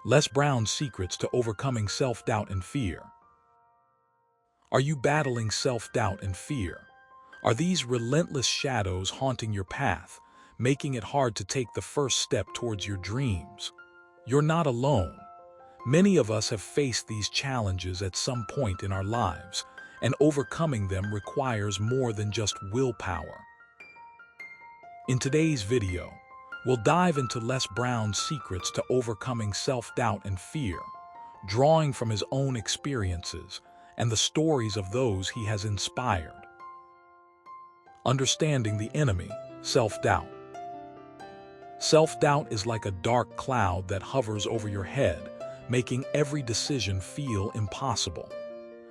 Les Brown's secrets to overcoming self-doubt and fear. Are you battling self-doubt and fear? Are these relentless shadows haunting your path, making it hard to take the first step towards your dreams? You're not alone. Many of us have faced these challenges at some point in our lives, and overcoming them requires more than just willpower. In today's video, we'll dive into Les Brown's secrets to overcoming self-doubt and fear, drawing from his own experiences and the stories of those he has inspired. Understanding the enemy, self-doubt. Self-doubt is like a dark cloud that hovers over your head, making every decision feel impossible.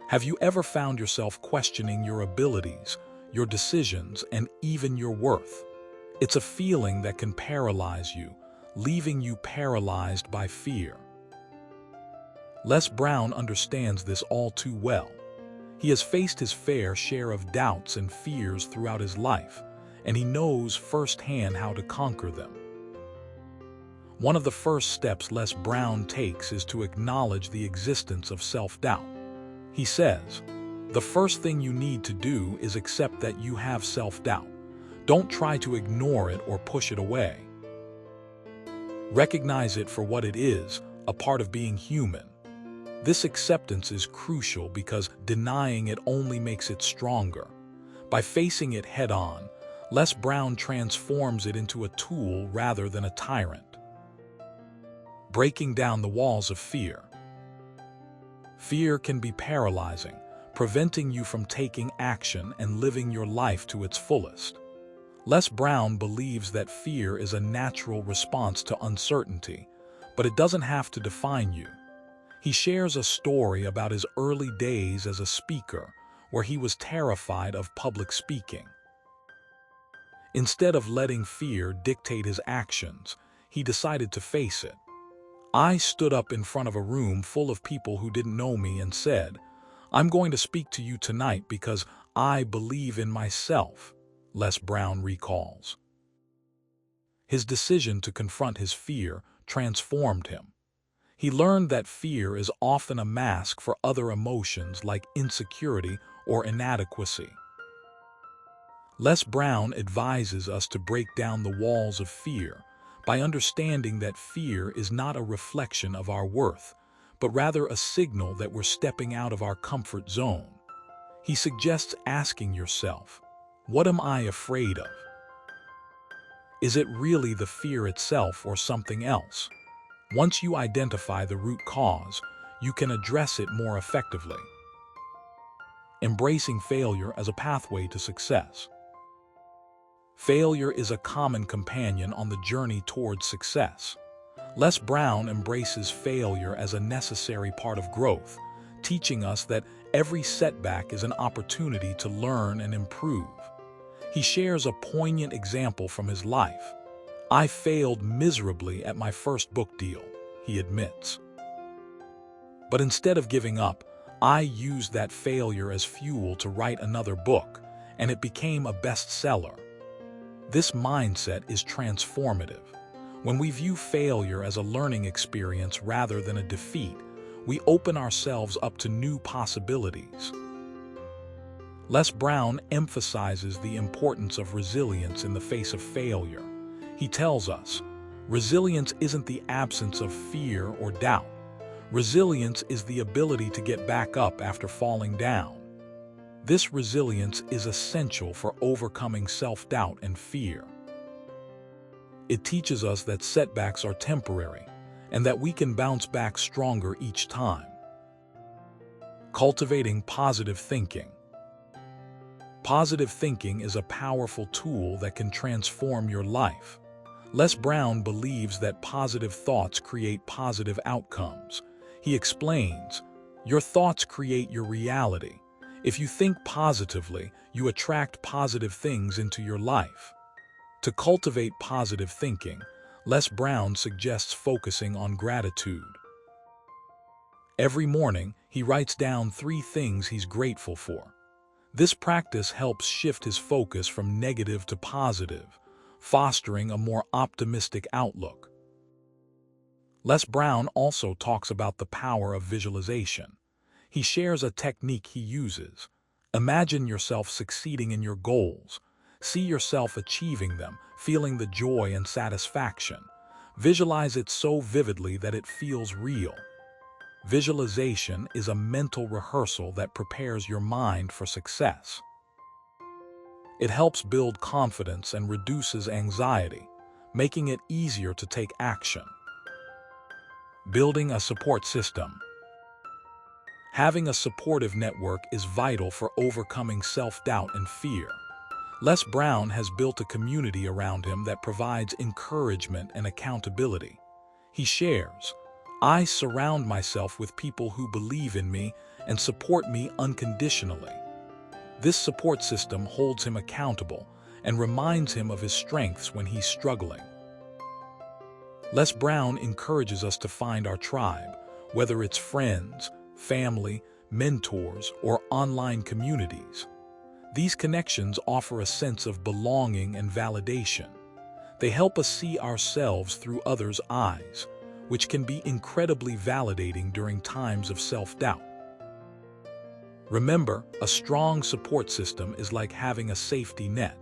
Have you ever found yourself questioning your abilities, your decisions, and even your worth? It's a feeling that can paralyze you, leaving you paralyzed by fear. Les Brown understands this all too well. He has faced his fair share of doubts and fears throughout his life, and he knows firsthand how to conquer them. One of the first steps Les Brown takes is to acknowledge the existence of self-doubt. He says, "The first thing you need to do is accept that you have self-doubt. Don't try to ignore it or push it away. Recognize it for what it is, a part of being human." This acceptance is crucial because denying it only makes it stronger. By facing it head-on, Les Brown transforms it into a tool rather than a tyrant. Breaking down the walls of fear. Fear can be paralyzing, preventing you from taking action and living your life to its fullest. Les Brown believes that fear is a natural response to uncertainty, but it doesn't have to define you. He shares a story about his early days as a speaker, where he was terrified of public speaking. Instead of letting fear dictate his actions, he decided to face it. "I stood up in front of a room full of people who didn't know me and said, 'I'm going to speak to you tonight because I believe in myself,'" Les Brown recalls. His decision to confront his fear transformed him. He learned that fear is often a mask for other emotions like insecurity or inadequacy. Les Brown advises us to break down the walls of fear by understanding that fear is not a reflection of our worth, but rather a signal that we're stepping out of our comfort zone. He suggests asking yourself, "What am I afraid of?" Is it really the fear itself or something else? Once you identify the root cause, you can address it more effectively. Embracing failure as a pathway to success. Failure is a common companion on the journey towards success. Les Brown embraces failure as a necessary part of growth, teaching us that every setback is an opportunity to learn and improve. He shares a poignant example from his life. "I failed miserably at my first book deal," he admits. "But instead of giving up, I used that failure as fuel to write another book, and it became a bestseller." This mindset is transformative. When we view failure as a learning experience rather than a defeat, we open ourselves up to new possibilities. Les Brown emphasizes the importance of resilience in the face of failure. He tells us, resilience isn't the absence of fear or doubt. Resilience is the ability to get back up after falling down. This resilience is essential for overcoming self-doubt and fear. It teaches us that setbacks are temporary and that we can bounce back stronger each time. Cultivating positive thinking. Positive thinking is a powerful tool that can transform your life. Les Brown believes that positive thoughts create positive outcomes. He explains, "Your thoughts create your reality. If you think positively, you attract positive things into your life." To cultivate positive thinking, Les Brown suggests focusing on gratitude. Every morning, he writes down 3 things he's grateful for. This practice helps shift his focus from negative to positive, fostering a more optimistic outlook. Les Brown also talks about the power of visualization. He shares a technique he uses. Imagine yourself succeeding in your goals. See yourself achieving them, feeling the joy and satisfaction. Visualize it so vividly that it feels real. Visualization is a mental rehearsal that prepares your mind for success. It helps build confidence and reduces anxiety, making it easier to take action. Building a support system. Having a supportive network is vital for overcoming self-doubt and fear. Les Brown has built a community around him that provides encouragement and accountability. He shares, "I surround myself with people who believe in me and support me unconditionally." This support system holds him accountable and reminds him of his strengths when he's struggling. Les Brown encourages us to find our tribe, whether it's friends, family, mentors, or online communities. These connections offer a sense of belonging and validation. They help us see ourselves through others' eyes, which can be incredibly validating during times of self-doubt. Remember, a strong support system is like having a safety net,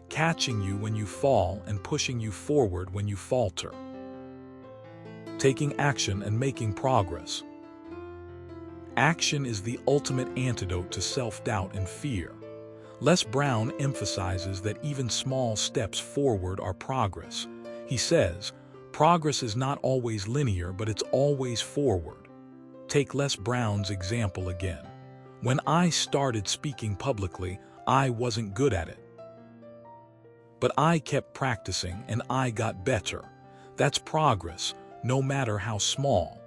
catching you when you fall and pushing you forward when you falter. Taking action and making progress. Action is the ultimate antidote to self-doubt and fear. Les Brown emphasizes that even small steps forward are progress. He says, "Progress is not always linear, but it's always forward." Take Les Brown's example again. "When I started speaking publicly, I wasn't good at it. But I kept practicing and I got better." That's progress, no matter how small.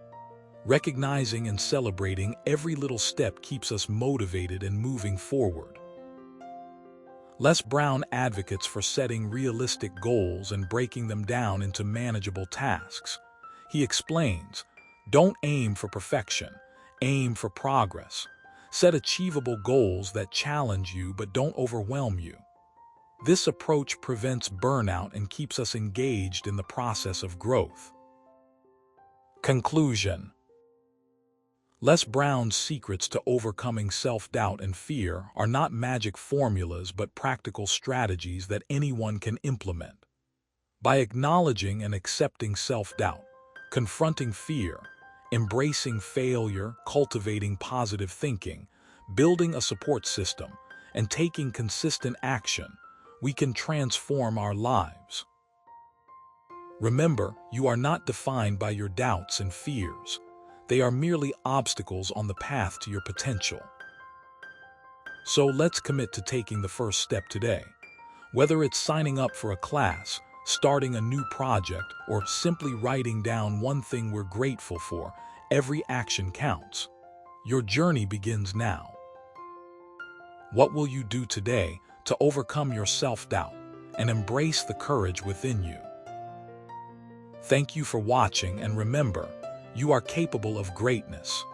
Recognizing and celebrating every little step keeps us motivated and moving forward. Les Brown advocates for setting realistic goals and breaking them down into manageable tasks. He explains, "Don't aim for perfection, aim for progress. Set achievable goals that challenge you but don't overwhelm you." This approach prevents burnout and keeps us engaged in the process of growth. Conclusion. Les Brown's secrets to overcoming self-doubt and fear are not magic formulas but practical strategies that anyone can implement. By acknowledging and accepting self-doubt, confronting fear, embracing failure, cultivating positive thinking, building a support system, and taking consistent action, we can transform our lives. Remember, you are not defined by your doubts and fears. They are merely obstacles on the path to your potential. So let's commit to taking the first step today. Whether it's signing up for a class, starting a new project, or simply writing down one thing we're grateful for, every action counts. Your journey begins now. What will you do today to overcome your self-doubt and embrace the courage within you? Thank you for watching, and remember, you are capable of greatness.